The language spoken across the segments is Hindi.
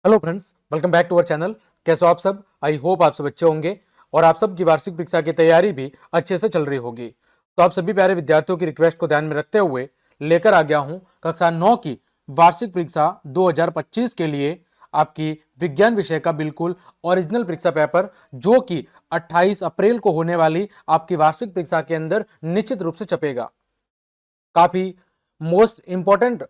Hello friends, welcome back to our channel. कैसे हो आप सब? आई होप आप सब अच्छे होंगे और आप सब की वार्षिक परीक्षा की तैयारी भी अच्छे से चल रही होगी। तो आप सभी प्यारे विद्यार्थियों की रिक्वेस्ट को ध्यान में रखते हुए लेकर आ गया हूं कक्षा 9 की वार्षिक परीक्षा 2025 के लिए आपकी विज्ञान विषय का बिल्कुल ओरिजिनल परीक्षा पेपर, जो कि 28 अप्रैल को होने वाली आपकी वार्षिक परीक्षा के अंदर निश्चित रूप से छपेगा। काफी मोस्ट इंपॉर्टेंट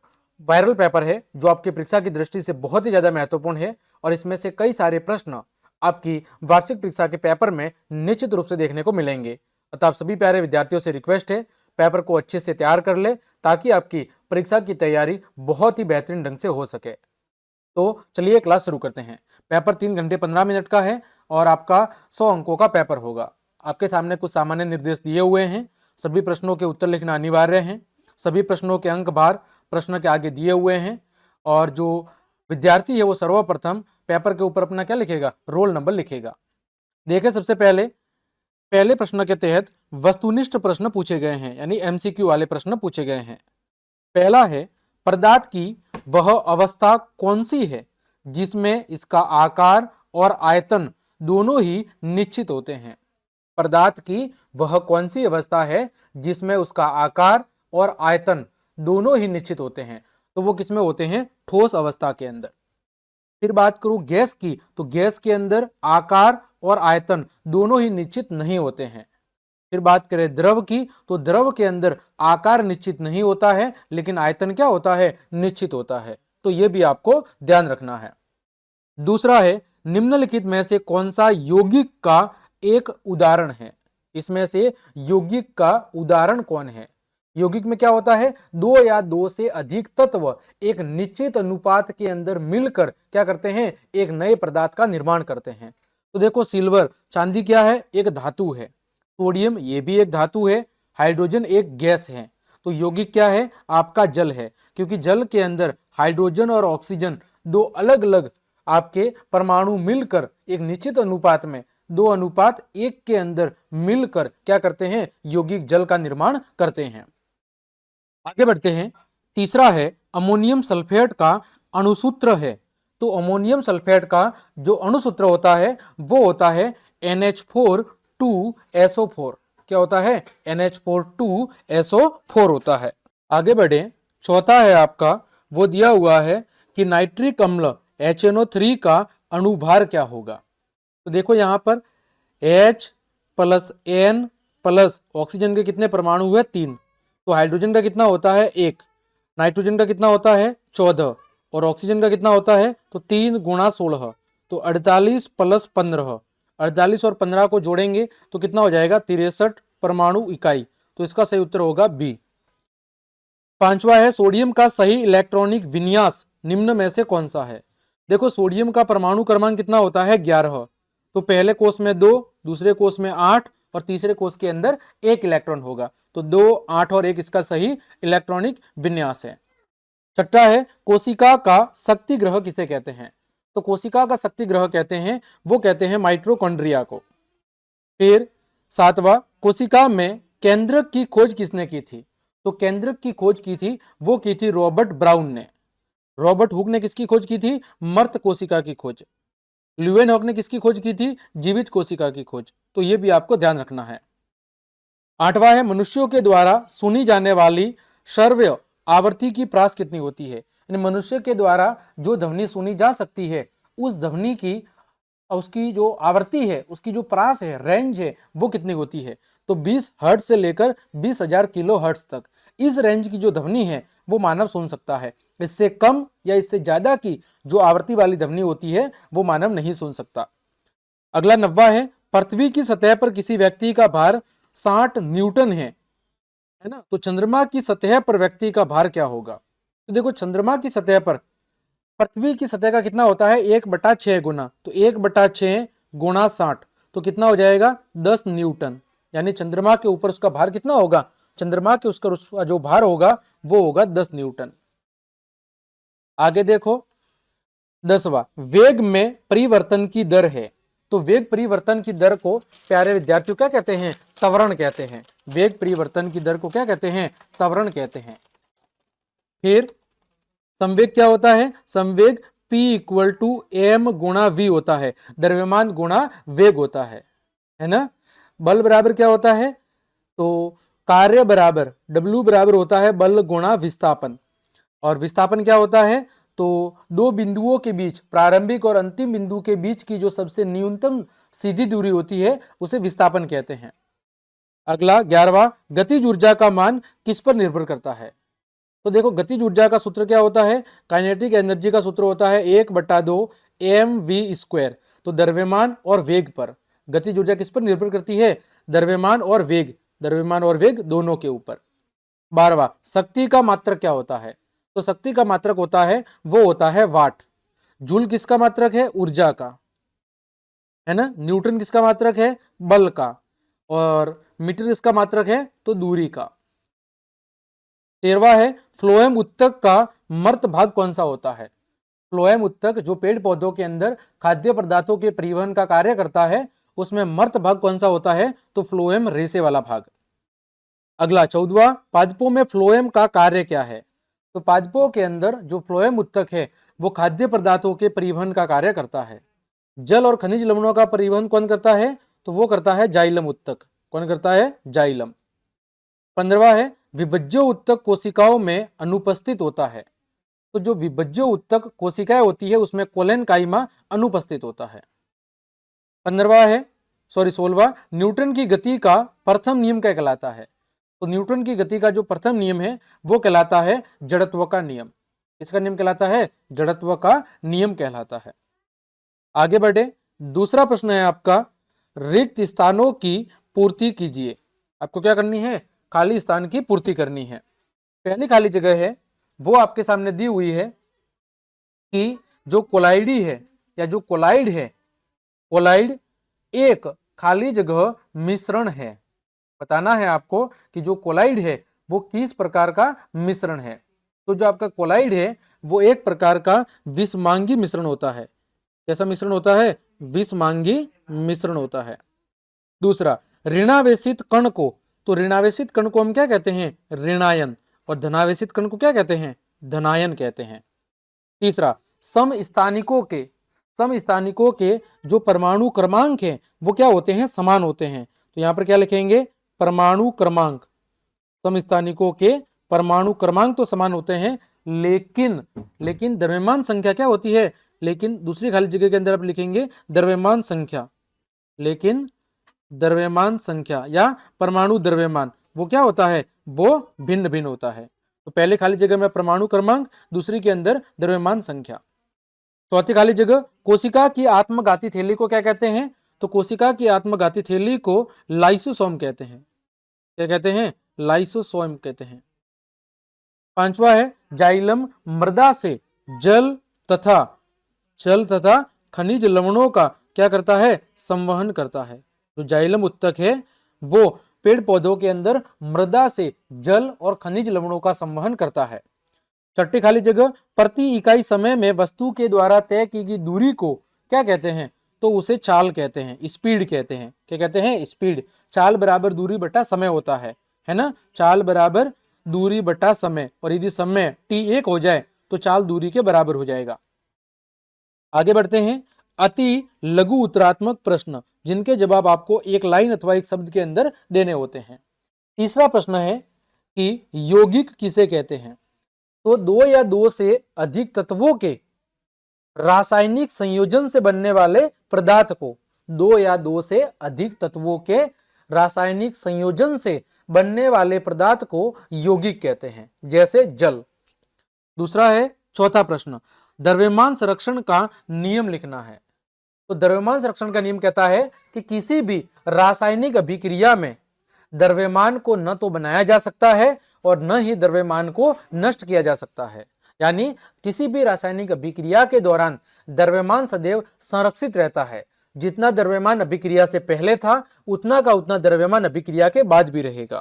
वायरल पेपर है जो आपकी परीक्षा की दृष्टि से बहुत ही ज्यादा महत्वपूर्ण है और इसमें से कई सारे प्रश्न आपकी वार्षिक परीक्षा के पेपर में निश्चित रूप से देखने को मिलेंगे। अतः आप सभी प्यारे विद्यार्थियों से रिक्वेस्ट है, पेपर को अच्छे से तैयार कर ले ताकि आपकी परीक्षा की तैयारी बहुत ही बेहतरीन ढंग से हो सके। तो चलिए क्लास शुरू करते हैं। पेपर 3 घंटे 15 मिनट का है और आपका 100 अंकों का पेपर होगा। आपके सामने कुछ सामान्य निर्देश दिए हुए हैं। सभी प्रश्नों के उत्तर लिखना अनिवार्य है। सभी प्रश्नों के अंक भार प्रश्न के आगे दिए हुए हैं और जो विद्यार्थी है वो सर्वप्रथम पेपर के ऊपर अपना क्या लिखेगा? रोल नंबर लिखेगा। देखिए, सबसे पहले प्रश्न के तहत वस्तुनिष्ठ प्रश्न पूछे गए हैं, यानी एमसीक्यू वाले प्रश्न पूछे गए हैं। पहला है, पदार्थ की वह अवस्था कौन सी है जिसमें इसका आकार और आयतन दोनों ही निश्चित होते हैं? पदार्थ की वह कौन सी अवस्था है जिसमें उसका आकार और आयतन दोनों ही निश्चित होते हैं? तो वो किसमें होते हैं? ठोस अवस्था के अंदर। फिर बात करूं गैस की, तो गैस के अंदर आकार और आयतन दोनों ही निश्चित नहीं होते हैं। फिर बात करें द्रव की, तो द्रव के अंदर आकार निश्चित नहीं होता है लेकिन आयतन क्या होता है? निश्चित होता है। तो यह भी आपको ध्यान रखना है। दूसरा है, निम्नलिखित में से कौन सा यौगिक का एक उदाहरण है? इसमें से यौगिक का उदाहरण कौन है? यौगिक में क्या होता है? दो या दो से अधिक तत्व एक निश्चित अनुपात के अंदर मिलकर क्या करते हैं? एक नए पदार्थ का निर्माण करते हैं। तो देखो, सिल्वर चांदी क्या है? एक धातु है। सोडियम ये भी एक धातु है। हाइड्रोजन एक गैस है। तो यौगिक क्या है? आपका जल है, क्योंकि जल के अंदर हाइड्रोजन और ऑक्सीजन दो अलग अलग आपके परमाणु मिलकर एक निश्चित अनुपात में 2:1 के अंदर मिलकर क्या करते हैं? यौगिक जल का निर्माण करते हैं। आगे बढ़ते हैं। तीसरा है, अमोनियम सल्फेट का अणुसूत्र है। तो अमोनियम सल्फेट का जो अणुसूत्र होता है वो होता है NH4 2SO4। क्या होता है? NH4 2SO4 होता है। आगे बढ़े। चौथा है आपका, वो दिया हुआ है कि नाइट्रिक अम्ल HNO3 का अणुभार क्या होगा? तो देखो यहां पर H plus N plus oxygen के कितने परमाणु हुए? 3। तो हाइड्रोजन का कितना होता है? 1। नाइट्रोजन का कितना होता है? 14। और ऑक्सीजन का कितना होता है? तो 3 × 16, तो 48 + 15। 48 और 15 को जोड़ेंगे तो कितना हो जाएगा? 63 परमाणु इकाई। तो इसका सही उत्तर होगा बी। पांचवा है, सोडियम का सही इलेक्ट्रॉनिक विन्यास निम्न में से कौन सा है? देखो, सोडियम का परमाणु क्रमांक कितना होता है? 11। तो पहले कोष में 2, दूसरे कोष में 8 और तीसरे कोष के अंदर 1 इलेक्ट्रॉन होगा। तो 2, 8 और 1 इसका सही इलेक्ट्रॉनिक विन्यास है। छठा है, कोशिका का शक्ति ग्रह किसे कहते हैं? तो कोशिका का शक्ति ग्रह कहते हैं, वो कहते हैं माइटोकॉन्ड्रिया को। फिर सातवां, कोशिका में केंद्रक की खोज किसने की थी? तो केंद्रक की खोज की थी, वो की थी रॉबर्ट ब्राउन ने। रॉबर्ट हुक ने किसकी खोज की थी? मर्त कोशिका की खोज। ल्यूवेनहॉक ने किसकी खोज की थी? जीवित कोशिका की खोज। तो यह भी आपको ध्यान रखना है। आठवां है, मनुष्यों के द्वारा सुनी जाने वाली श्रव्य आवृत्ति की प्रास कितनी होती है? यानी मनुष्य के द्वारा जो ध्वनि सुनी जा सकती है उस ध्वनि की उसकी जो आवृत्ति है, उसकी जो प्रास है, रेंज है, वो कितनी होती है? तो 20 हर्ट्ज से लेकर 20,000 किलो हर्ट्ज तक इस रेंज की जो ध्वनि है वो मानव सुन सकता है। इससे कम या इससे ज्यादा की जो आवृत्ति वाली ध्वनि होती है वो मानव नहीं सुन सकता। अगला 9वां है, पृथ्वी की सतह पर किसी व्यक्ति का भार 60 न्यूटन है ना? तो चंद्रमा की सतह पर व्यक्ति का भार क्या होगा? तो देखो, चंद्रमा की सतह पर पृथ्वी की सतह का कितना होता है? 1/6 गुना। तो 1/6 × 60 तो कितना हो जाएगा? 10 न्यूटन। यानी चंद्रमा के ऊपर उसका भार कितना होगा? चंद्रमा के उसका जो भार होगा वो होगा 10 न्यूटन। आगे देखो 10वां, वेग में परिवर्तन की दर है। तो वेग परिवर्तन की दर को प्यारे विद्यार्थियों क्या कहते हैं? त्वरण कहते हैं। वेग परिवर्तन की दर को क्या कहते हैं? त्वरण कहते हैं। फिर संवेग क्या होता है? संवेग P इक्वल टू एम गुणा वी होता है, द्रव्यमान गुणा वेग होता है ना। बल बराबर क्या होता है, तो कार्य बराबर W बराबर होता है बल गुणा विस्थापन, और विस्थापन क्या होता है, तो दो बिंदुओं के बीच, प्रारंभिक और अंतिम बिंदु के बीच की जो सबसे न्यूनतम सीधी दूरी होती है उसे विस्थापन कहते हैं। अगला 11वां, गतिज ऊर्जा का मान किस पर निर्भर करता है। तो देखो गतिज ऊर्जा का सूत्र क्या होता है, काइनेटिक एनर्जी का सूत्र होता है 1/2 mv²। तो द्रव्यमान और वेग पर गतिज ऊर्जा किस पर निर्भर करती है, द्रव्यमान और वेग, द्रव्यमान और वेग दोनों के ऊपर। 12वां, शक्ति का मात्रक क्या होता है, तो शक्ति का मात्रक होता है, वो होता है वाट। जूल किसका मात्रक है, ऊर्जा का, है ना। न्यूटन किसका मात्रक है, बल का, और मीटर किसका मात्रक है, तो दूरी का। 13वां है, फ्लोएम उत्तक का मर्त भाग कौन सा होता है। फ्लोएम उत्तक जो पेड़ पौधों के अंदर खाद्य पदार्थों के परिवहन का कार्य करता है, उसमें मर्त भाग कौन सा होता है, तो फ्लोएम रेशे वाला भाग। अगला 14वां, पादपों में फ्लोएम का कार्य क्या है। तो पादपों के अंदर जो फ्लोएम उत्तक है वो खाद्य पदार्थों के परिवहन का कार्य करता है। जल और खनिज लवणों का परिवहन कौन करता है, तो वो करता है जाइलम उत्तक। कौन करता है, जाइलम। 15वां है, विभज्य उत्तक कोशिकाओं में अनुपस्थित होता है। तो जो विभज्य उत्तक कोशिकाएं होती है उसमें कोलेन काइमा अनुपस्थित होता है। 16वां, न्यूटन की गति का प्रथम नियम क्या कहलाता है। तो न्यूटन की गति का जो प्रथम नियम है वो कहलाता है जड़त्व का नियम। इसका नियम कहलाता है, जड़त्व का नियम कहलाता है। आगे बढ़े, दूसरा प्रश्न है आपका, रिक्त स्थानों की पूर्ति कीजिए। आपको क्या करनी है, खाली स्थान की पूर्ति करनी है। पहली खाली जगह है वो आपके सामने दी हुई है कि जो कोलाइडी है या जो कोलाइड है, कोलाइड एक खाली जगह मिश्रण है। बताना है आपको कि जो कोलाइड है वो किस प्रकार का मिश्रण है। तो जो आपका कोलाइड है वो एक प्रकार का विषमांगी मिश्रण होता है। कैसा मिश्रण होता है, विषमांगी मिश्रण होता है। दूसरा, ऋणावेशित कण को, तो ऋणावेशित कण को हम क्या कहते हैं, ऋणायन, और धनावेशित कण को क्या कहते हैं, धनायन कहते हैं। तीसरा, समस्थानिकों के जो परमाणु क्रमांक हैं वो क्या होते हैं, समान होते हैं। तो यहां पर क्या लिखेंगे, परमाणु क्रमांक। समस्थानिकों के परमाणु क्रमांक तो समान होते हैं, लेकिन द्रव्यमान संख्या क्या होती है, लेकिन दूसरी खाली जगह के अंदर आप लिखेंगे द्रव्यमान संख्या, लेकिन द्रव्यमान संख्या या परमाणु द्रव्यमान वो क्या होता है, वो भिन्न भिन्न होता है। तो पहले खाली जगह में परमाणु क्रमांक, दूसरी के अंदर द्रव्यमान संख्या। चौथी खाली जगह, कोशिका की आत्मघाती थैली को क्या कहते हैं, तो कोशिका की आत्मघाती थैली को लाइसोसोम कहते हैं। क्या कहते हैं, लाइसोसोम कहते हैं। पांचवा है, जाइलम मृदा से जल तथा खनिज लवणों का क्या करता है, संवहन करता है। जो जाइलम उत्तक है वो पेड़ पौधों के अंदर मृदा से जल और खनिज लवणों का संवहन करता है। छठी खाली जगह, प्रति इकाई समय में वस्तु के द्वारा तय की गई दूरी को क्या कहते हैं, तो उसे चाल कहते हैं, स्पीड कहते हैं। क्या कहते हैं, स्पीड। चाल बराबर दूरी बटा समय होता है ना। चाल बराबर दूरी बटा समय, और यदि समय t1 हो जाए तो चाल दूरी के बराबर हो जाएगा। आगे बढ़ते हैं, अति लघु उत्तरात्मक प्रश्न जिनके जवाब आपको एक लाइन अथवा एक शब्द के अंदर देने होते हैं। तीसरा प्रश्न है कि यौगिक किसे कहते हैं। तो दो या दो से अधिक तत्वों के रासायनिक संयोजन से बनने वाले पदार्थ को, दो या दो से अधिक तत्वों के रासायनिक संयोजन से बनने वाले पदार्थ को यौगिक कहते हैं, जैसे जल। दूसरा है, चौथा प्रश्न, द्रव्यमान संरक्षण का नियम लिखना है। तो द्रव्यमान संरक्षण का नियम कहता है कि किसी भी रासायनिक अभिक्रिया में द्रव्यमान को न तो बनाया जा सकता है और न ही द्रव्यमान को नष्ट किया जा सकता है। यानी किसी भी रासायनिक अभिक्रिया के दौरान द्रव्यमान सदैव संरक्षित रहता है। जितना द्रव्यमान अभिक्रिया से पहले था उतना का उतना द्रव्यमान अभिक्रिया के बाद भी रहेगा।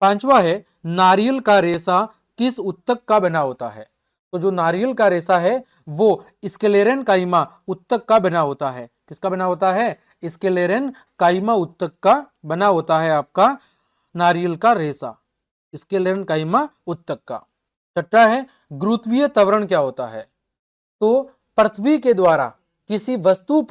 पांचवा है, नारियल का रेशा किस उत्तक का बना होता है। तो जो नारियल का रेशा है वो स्क्लेरेन काइमा उत्तक का बना होता है। किसका बना होता है, स्क्लेरेन काइमा उत्तक का बना होता है आपका नारियल का रेशा, स्क्लेरेन काइमा उत्तक का। छठा है, गुरुत्वीय त्वरण क्या होता है। तो पृथ्वी के द्वारा किसी वस्तु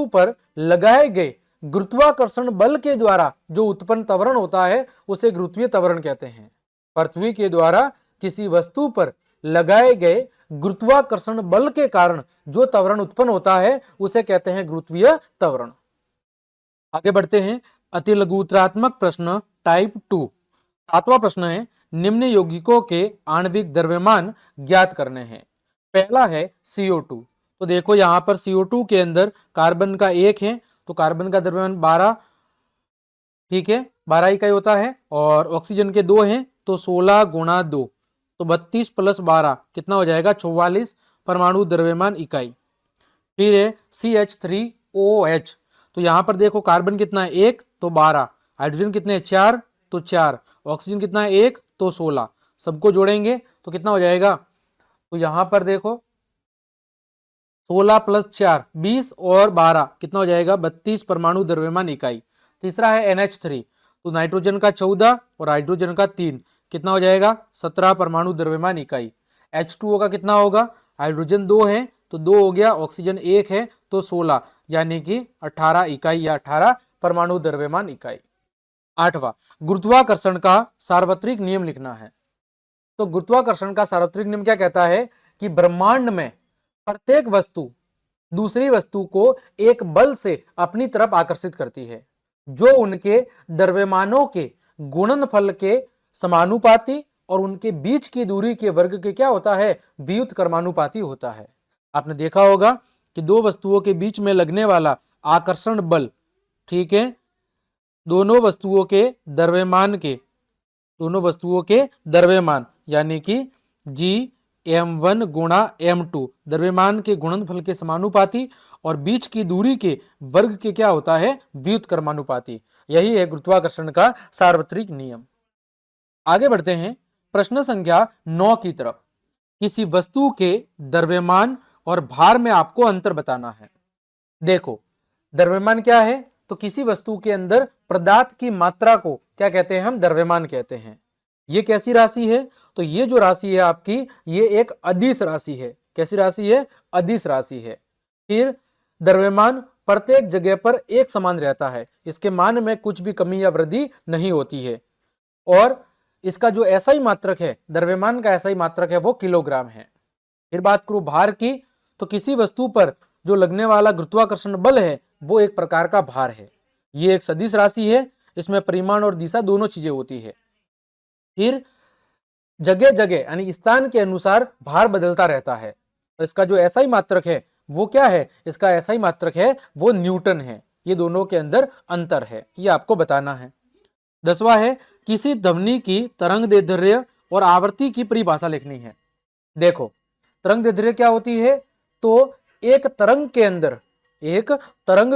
पर लगाए गए गुरुत्वाकर्षण बल के द्वारा जो उत्पन्न त्वरण होता है उसे गुरुत्वीय त्वरण कहते हैं। पृथ्वी के द्वारा किसी वस्तु पर लगाए गए गुरुत्वाकर्षण बल के कारण जो त्वरण उत्पन्न होता है उसे कहते हैं गुरुत्वीय त्वरण। आगे बढ़ते हैं, अति लघुत्तरात्मक प्रश्न टाइप 2। 7वां प्रश्न है, निम्न यौगिकों के आणविक द्रव्यमान ज्ञात करने हैं। पहला है CO2। तो देखो यहां पर CO2 के अंदर कार्बन का 1 है, तो कार्बन का द्रव्यमान 12, ठीक है, 12 इकाई होता है, और ऑक्सीजन के 2 हैं तो 16 गुणा 2, तो 32 प्लस 12 कितना हो जाएगा, 44 परमाणु द्रव्यमान इकाई। फिर है CH3OH। तो यहां पर देखो कार्बन कितना है 1 तो 12, हाइड्रोजन कितने 4 तो 4, ऑक्सीजन कितना है 1 तो 16, सबको जोड़ेंगे तो कितना हो जाएगा, तो यहां पर देखो 16 प्लस 4 20 और 12 कितना हो जाएगा 32 परमाणु द्रव्यमान इकाई। तीसरा है NH3। तो नाइट्रोजन का 14 और हाइड्रोजन का 3 कितना हो जाएगा 17 परमाणु द्रव्यमान इकाई। H2O का कितना होगा, हाइड्रोजन 2 है तो 2 हो गया, ऑक्सीजन 1 है तो 16, यानी कि 18 इकाई या 18 परमाणु द्रव्यमान इकाई। 8वां, गुरुत्वाकर्षण का सार्वत्रिक नियम लिखना है। तो गुरुत्वाकर्षण का सार्वत्रिक नियम क्या कहता है कि ब्रह्मांड में प्रत्येक वस्तु दूसरी वस्तु को एक बल से अपनी तरफ आकर्षित करती है जो उनके द्रव्यमानों के गुणनफल के समानुपाती और उनके बीच की दूरी के वर्ग के क्या होता है, व्युत्क्रमानुपाती होता है। आपने देखा होगा कि दो वस्तुओं के बीच में लगने वाला आकर्षण बल, ठीक है, दोनों वस्तुओं के द्रव्यमान यानी कि Gm1 गुणा M2 द्रव्यमान के गुणनफल के समानुपाती और बीच की दूरी के वर्ग के क्या होता है, व्युत्क्रमानुपाती। यही है गुरुत्वाकर्षण का सार्वत्रिक नियम। आगे बढ़ते हैं प्रश्न संख्या 9 की तरफ। किसी वस्तु के द्रव्यमान और भार में आपको अंतर बताना है। देखो द्रव्यमान क्या है, तो किसी वस्तु के अंदर पदार्थ की मात्रा को क्या कहते हैं, हम द्रव्यमान कहते हैं। ये कैसी राशि है, तो ये जो राशि है आपकी, ये एक अदिश राशि है। कैसी राशि है, अदिश राशि है। फिर द्रव्यमान प्रत्येक जगह पर एक समान रहता है, इसके मान में कुछ भी कमी या वृद्धि नहीं होती है। और इसका जो एसआई मात्रक है, द्रव्यमान का एसआई मात्रक है वो किलोग्राम है। फिर बात करूं भार की, तो किसी वस्तु पर जो लगने वाला गुरुत्वाकर्षण बल है वो एक प्रकार का भार है। ये एक सदिश राशि है, इसमें परिमाण और दिशा दोनों चीजें होती है। फिर जगह जगह यानी स्थान के अनुसार भार बदलता रहता है। तो इसका जो एसआई मात्रक है वो क्या है, इसका एसआई मात्रक है वो न्यूटन है। ये दोनों के अंदर अंतर है, ये आपको बताना है। 10वां है, किसी ध्वनि की तरंगदैर्ध्य और आवृत्ति की परिभाषा लिखनी है। देखो तरंगदैर्ध्य क्या होती है, तो एक तरंग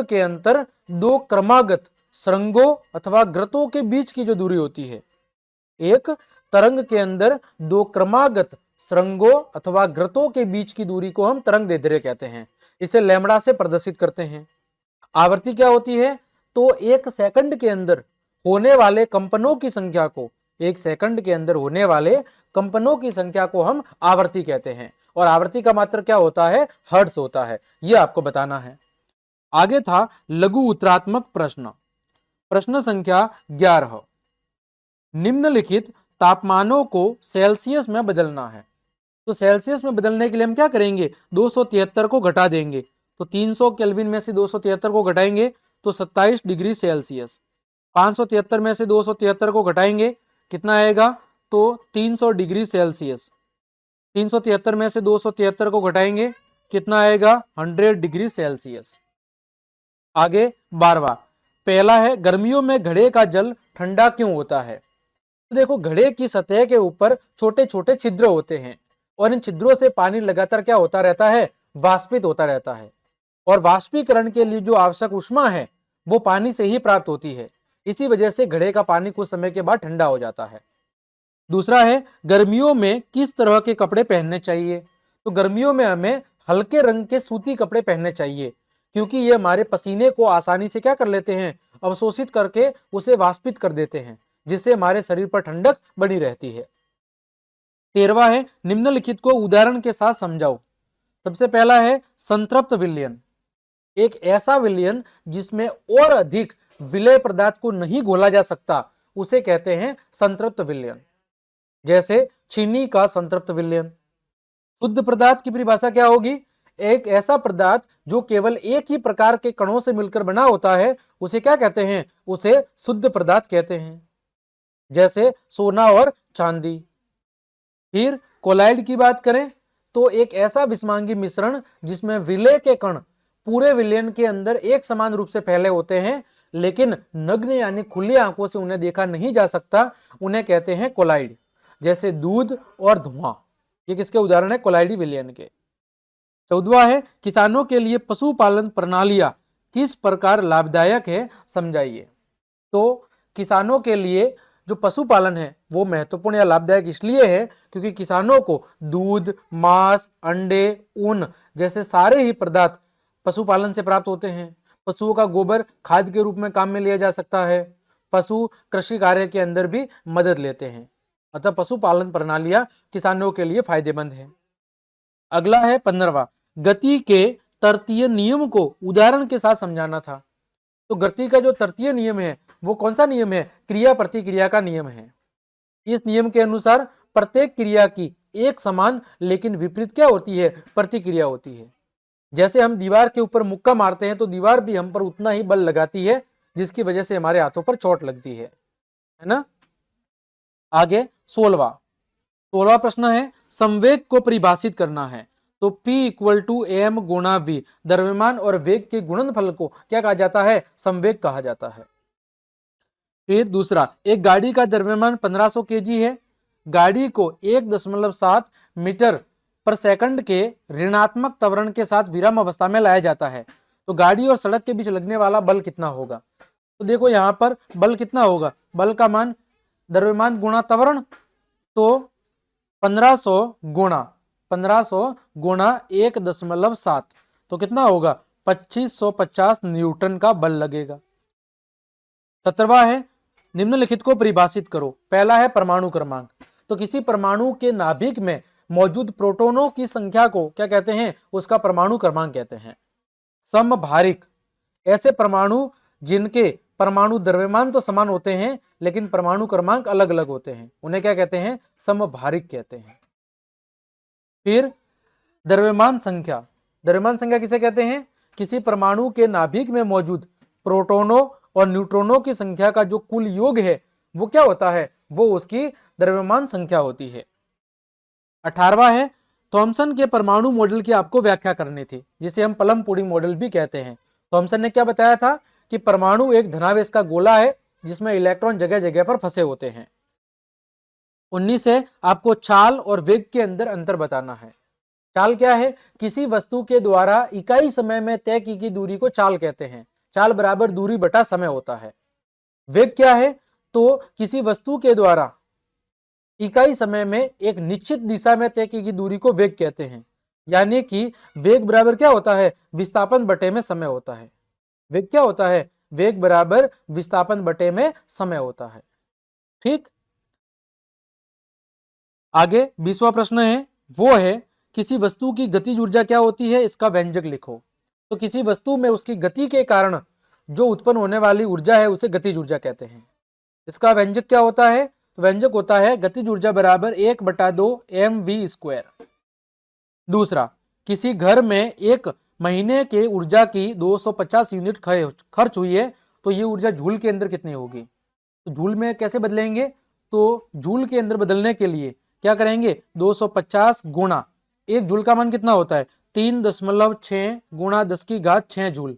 के अंतर दो क्रमागत सुरंगों अथवा ग्रतों के बीच की जो दूरी होती है, एक तरंग के अंदर दो क्रमागत सुरंगों अथवा ग्रतों के बीच की दूरी को हम तरंगदैर्ध्य कहते हैं। इसे लैम्बडा से प्रदर्शित करते हैं। आवृत्ति क्या होती है, तो एक सेकंड के अंदर होने वाले कंपनों की संख्या को, एक सेकंड के अंदर होने वाले कंपनों की संख्या को हम आवृत्ति कहते हैं। और आवृत्ति का मात्रा क्या होता है, हर्ट्ज होता है। यह आपको बताना है। आगे था लघु उत्तरात्मक प्रश्न, प्रश्न संख्या 11। निम्नलिखित तापमानों को सेल्सियस में बदलना है। तो सेल्सियस में बदलने के लिए हम क्या करेंगे, 273 को घटा देंगे। तो 300 केल्विन में से 273 को घटाएंगे तो 27 डिग्री सेल्सियस। 573 में से 273 को घटाएंगे कितना आएगा, तो 300 डिग्री सेल्सियस। 373 में से 273 को घटाएंगे कितना आएगा, 100 डिग्री सेल्सियस। आगे 12वां, पहला है गर्मियों में घड़े का जल ठंडा क्यों होता है। तो देखो घड़े की सतह के ऊपर छोटे छोटे छिद्र होते हैं और इन छिद्रों से पानी लगातार क्या होता रहता है, वाष्पित होता रहता है। और वाष्पीकरण के लिए जो आवश्यक ऊष्मा है वो पानी से ही प्राप्त होती है। इसी वजह से घड़े का पानी कुछ समय के बाद ठंडा हो जाता है। दूसरा है गर्मियों में किस तरह के कपड़े पहनने चाहिए। तो गर्मियों में हमें हल्के रंग के सूती कपड़े पहनने चाहिए, क्योंकि ये हमारे पसीने को आसानी से क्या कर लेते हैं, अवशोषित करके उसे वाष्पित कर देते हैं, जिससे हमारे शरीर पर ठंडक बनी रहती है। 13वां है निम्नलिखित को उदाहरण के साथ समझाओ। सबसे पहला है संतृप्त विलयन। एक ऐसा विलयन जिसमें और अधिक विलय पदार्थ को नहीं घोला जा सकता उसे कहते हैं संतृप्त विलयन। जैसे चीनी का संतृप्त विलयन। शुद्ध पदार्थ की परिभाषा क्या होगी? एक ऐसा पदार्थ जो केवल एक ही प्रकार के कणों से मिलकर बना होता है उसे क्या कहते हैं? उसे शुद्ध पदार्थ कहते हैं। जैसे सोना और चांदी। फिर कोलाइड की बात करें तो एक ऐसा विषमांगी मिश्रण जिसमें विलय के कण पूरे विलयन के अंदर एक समान रूप से फैले होते हैं, लेकिन नग्न यानी खुली आंखों से उन्हें देखा नहीं जा सकता, उन्हें कहते हैं कोलाइड। जैसे दूध और धुआं, ये किसके उदाहरण है? कोलाइडी विलयन के। 14वां है किसानों के लिए पशुपालन प्रणालियां किस प्रकार लाभदायक है, समझाइए। तो किसानों के लिए जो पशुपालन है वो महत्वपूर्ण या लाभदायक इसलिए है क्योंकि किसानों को दूध, मांस, अंडे, ऊन जैसे सारे ही पदार्थ पशुपालन से प्राप्त होते हैं। पशुओं का गोबर खाद के रूप में काम में लिया जा सकता है। पशु कृषि कार्य के अंदर भी मदद लेते हैं। अतः पशुपालन प्रणालियां किसानों के लिए फायदेमंद है। अगला है 15वां, गति के तृतीय नियम को उदाहरण के साथ समझाना था। तो गति का जो तृतीय नियम है वो कौन सा नियम है? क्रिया प्रतिक्रिया का नियम है। इस नियम के अनुसार प्रत्येक क्रिया की एक समान लेकिन विपरीत क्या होती है? प्रतिक्रिया होती है। जैसे हम दीवार के ऊपर मुक्का मारते हैं तो दीवार भी हम पर उतना ही बल लगाती है जिसकी वजह से हमारे हाथों पर चोट लगती है ना। आगे 16वां प्रश्न है संवेग को परिभाषित करना है। तो P इक्वल टू एम गुणा V, द्रव्यमान और वेग के गुणनफल को क्या कहा जाता है? संवेग कहा जाता है। फिर दूसरा, एक गाड़ी का द्रव्यमान 1500 kg है। गाड़ी को 1.7 मीटर पर सेकंड के ऋणात्मक त्वरण के साथ विराम अवस्था में लाया जाता है। तो गाड़ी और सड़क के बीच लगने वाला बल कितना होगा? तो देखो यहां पर बल कितना होगा? बल का मान द्रव्यमान गुणा त्वरण, तो 1500 गुणा 1.7 तो कितना होगा? 2550 न्यूटन का बल लगेगा। 17वां है निम्नलिखित को परिभाषित करो। पहला है परमाणु क्रमांक। तो किसी परमाणु के नाभिक में मौजूद प्रोटॉनों की संख्या को क्या कहते हैं? उसका परमाणु क्रमांक कहते हैं। समभारिक, ऐसे परमाणु जिनके परमाणु द्रव्यमान तो समान होते हैं लेकिन परमाणु क्रमांक अलग अलग होते हैं, उन्हें क्या कहते हैं? समभारिक कहते हैं। फिर द्रव्यमान संख्या। द्रव्यमान संख्या किसे कहते हैं? किसी परमाणु के नाभिक में मौजूद प्रोटॉनों और न्यूट्रॉनों की संख्या का जो कुल योग है वो क्या होता है? वो उसकी द्रव्यमान संख्या होती है। 18वां है थॉमसन के परमाणु मॉडल की आपको व्याख्या करनी थी, जिसे हम पलम पुडिंग मॉडल भी कहते हैं। थॉमसन ने क्या बताया था कि परमाणु एक धनावेश का गोला है जिसमें इलेक्ट्रॉन जगह जगह पर फंसे होते हैं। 19 है आपको चाल और वेग के अंदर अंतर बताना है। चाल क्या है? किसी वस्तु के द्वारा इकाई समय में तय की गई दूरी को चाल कहते हैं। चाल बराबर दूरी बटा समय होता है। वेग क्या है? तो किसी वस्तु के द्वारा इकाई समय में एक निश्चित दिशा में तय की गई दूरी को वेग कहते हैं। यानी कि वेग बराबर क्या होता है? विस्थापन बटे में समय होता है। वेग क्या होता है? वेग बराबर विस्थापन बटे में समय होता है। ठीक। आगे 20वां प्रश्न है, वो है किसी वस्तु की गतिज ऊर्जा क्या होती है? इसका व्यंजक लिखो। तो किसी वस्तु में उसकी गति के कारण जो उत्पन्न होने वाली ऊर्जा है उसे गतिज ऊर्जा कहते हैं। इसका व्यंजक क्या होता है? तो व्यंजक होता है गतिज ऊर्जा बराबर 1/2 mv²। दूसरा, किसी घर में एक महीने के ऊर्जा की 250 यूनिट खर्च हुई है, तो ये ऊर्जा जूल के अंदर कितनी होगी? तो जूल में कैसे बदलेंगे? तो जूल के अंदर बदलने के लिए क्या करेंगे? 250 गुणा, एक जूल का मान कितना होता है? 3.6 गुणा 10⁻6 जूल।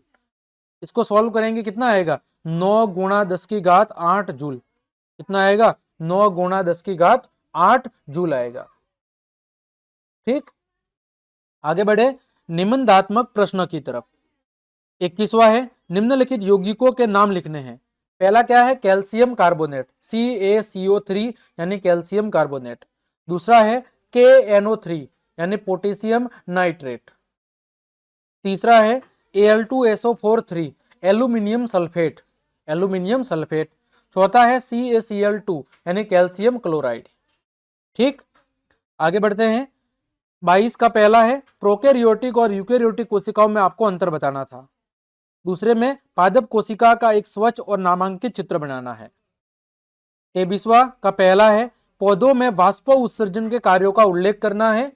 इसको सॉल्व करेंगे कितना आएगा? 9 गुणा 10⁸ जूल। कितना आएगा? 9 गुणा 10⁸ जूल आएगा। ठीक। आगे बढ़े निबंधात्मक प्रश्न की तरफ। 21वां है निम्नलिखित यौगिकों के नाम लिखने हैं। पहला क्या है? कैल्शियम कार्बोनेट, CaCO3 यानी कैल्शियम कार्बोनेट। दूसरा है KNO3 यानी पोटेशियम नाइट्रेट। तीसरा है Al2SO4 aluminium sulphate, aluminium sulphate. चौथा है CaCl2 यानी कैल्शियम क्लोराइड। ठीक। आगे बढ़ते हैं। 22 का पहला है प्रोकैरियोटिक और यूकैरियोटिक कोशिकाओं में आपको अंतर बताना था। दूसरे में पादप कोशिका का एक स्वच्छ और नामांकित चित्र बनाना है। 23वां का पहला है पौधों में वाष्प उत्सर्जन के कार्यों का उल्लेख करना है।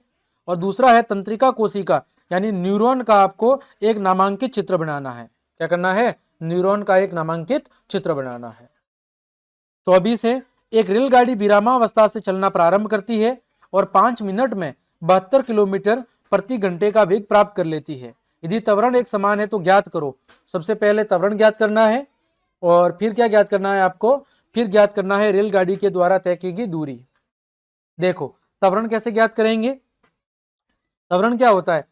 और दूसरा है तंत्रिका कोशिका यानी न्यूरॉन का आपको एक नामांकित चित्र बनाना है। क्या करना है? न्यूरॉन का एक नामांकित चित्र बनाना है। 24 है एक रेलगाड़ी विरामावस्था से चलना प्रारंभ करती है और 5 मिनट में 72 किलोमीटर प्रति घंटे का वेग प्राप्त कर लेती है। यदि त्वरण एक समान है तो ज्ञात करो। सबसे पहले त्वरण ज्ञात करना है और फिर क्या ज्ञात करना है आपको? फिर ज्ञात करना है रेलगाड़ी के द्वारा तय की गई दूरी। देखो त्वरण कैसे ज्ञात करेंगे? त्वरण क्या होता है?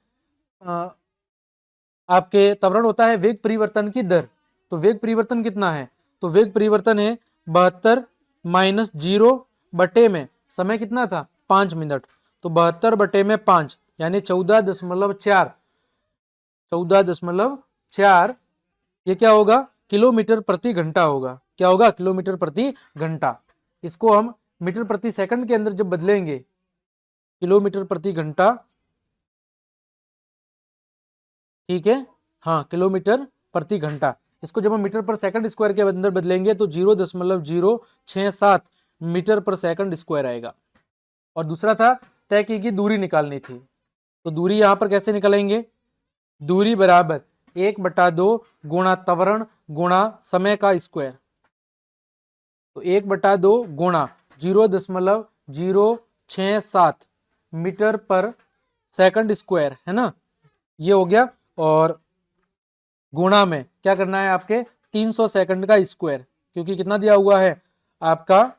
आपके त्वरण होता है वेग परिवर्तन की दर। तो वेग परिवर्तन कितना है? तो वेग परिवर्तन है 72 माइनस 0 बटे में समय कितना था? 5 मिनट। तो 72 बटे में 5 यानी 14.4 ये क्या होगा? किलोमीटर प्रति घंटा होगा। क्या होगा? किलोमीटर प्रति घंटा। इसको हम मीटर प्रति सेकंड के अंदर जब बदलेंगे, किलोमीटर प्रति घंटा, ठीक है, हाँ, किलोमीटर प्रति घंटा। इसको जब हम मीटर पर सेकंड स्क्वायर के अंदर बदलेंगे तो 0.067 मीटर पर सेकंड स्क्वायर आएगा। और दूसरा था तय की गई दूरी निकालनी थी। तो दूरी यहां पर कैसे निकालेंगे? दूरी बराबर 1/2 गुणा त्वरण गुणा समय का स्क्वायर। तो 1/2 गुणा 0.067 मीटर पर सेकंड स्क्वायर है ना, ये हो गया। और गुणा में क्या करना है आपके? 300 सेकंड का स्क्वायर, क्योंकि कितना दिया हुआ है आपका?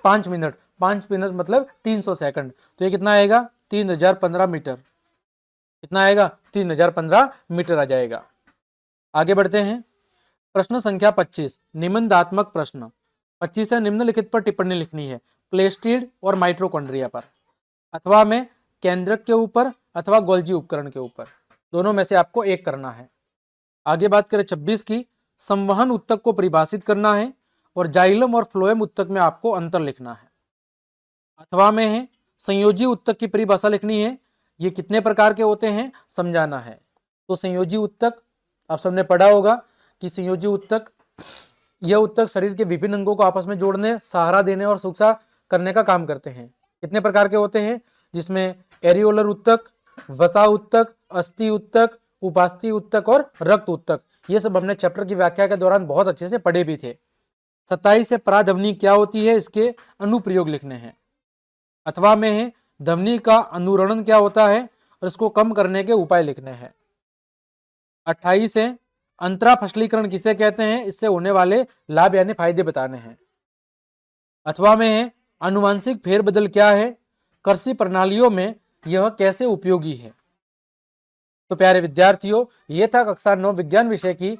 5 मिनट। 5 मिनट मतलब 300 सेकंड। तो ये कितना आएगा? 3015 मीटर। कितना आएगा? 3015 मीटर आ जाएगा। आगे बढ़ते हैं। प्रश्न संख्या 25 निबंधात्मक प्रश्न। 25 है निम्नलिखित पर टिप्पणी लिखनी है। प्लेस्टिड और माइटोकॉन्ड्रिया पर, अथवा में केंद्रक के ऊपर अथवा गोल्जी उपकरण के ऊपर, दोनों में से आपको एक करना है। आगे बात करें 26 की, संवहन उत्तक को परिभाषित करना है और जाइलम और फ्लोएम उत्तक में आपको अंतर लिखना है। अथवा में है संयोजी उत्तक की परिभाषा लिखनी है। ये कितने प्रकार के होते हैं समझाना है। तो संयोजी उत्तक आप सबने पढ़ा होगा कि संयोजी उत्तक, यह उत्तक शरीर के विभिन्न अंगों को आपस में जोड़ने, सहारा देने और सुरक्षा करने का काम करते हैं। कितने प्रकार के होते हैं? जिसमें एरियोलर उत्तक, वसा उत्तक, अस्थि उत्तक, उपास्थि उत्तक और रक्त उत्तक, ये सब हमने चैप्टर की व्याख्या के दौरान बहुत अच्छे से पढ़े भी थे। 27 से पराध्वनि क्या होती है, इसके अनुप्रयोग लिखने हैं। अथवा में है ध्वनि का अनुरणन क्या होता है और इसको कम करने के उपाय लिखने हैं। 28 है अंतरा फसलीकरण किसे कहते हैं, इससे होने वाले लाभ यानी फायदे बताने हैं। अथवा में है आनुवांशिक फेरबदल क्या है, कृषि प्रणालियों में यह कैसे उपयोगी है। तो प्यारे विद्यार्थियों, यह था कक्षा 9 विज्ञान विषय की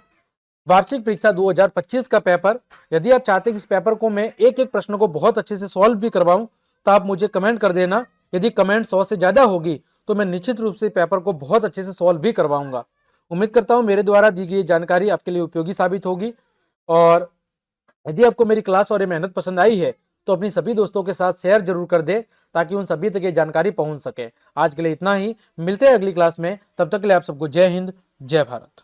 वार्षिक परीक्षा 2025 का पेपर। यदि आप चाहते हैं कि इस पेपर को मैं एक एक प्रश्न को बहुत अच्छे से सॉल्व भी करवाऊं तो आप मुझे कमेंट कर देना। यदि कमेंट 100 से ज्यादा होगी तो मैं निश्चित रूप से पेपर को बहुत अच्छे से सॉल्व भी करवाऊंगा। उम्मीद करता हूं मेरे द्वारा दी गई जानकारी आपके लिए उपयोगी साबित होगी। और यदि आपको मेरी क्लास और ये मेहनत पसंद आई है तो अपनी सभी दोस्तों के साथ शेयर जरूर कर दे ताकि उन सभी तक ये जानकारी पहुंच सके। आज के लिए इतना ही, मिलते हैं अगली क्लास में। तब तक के लिए आप सबको जय हिंद, जय भारत।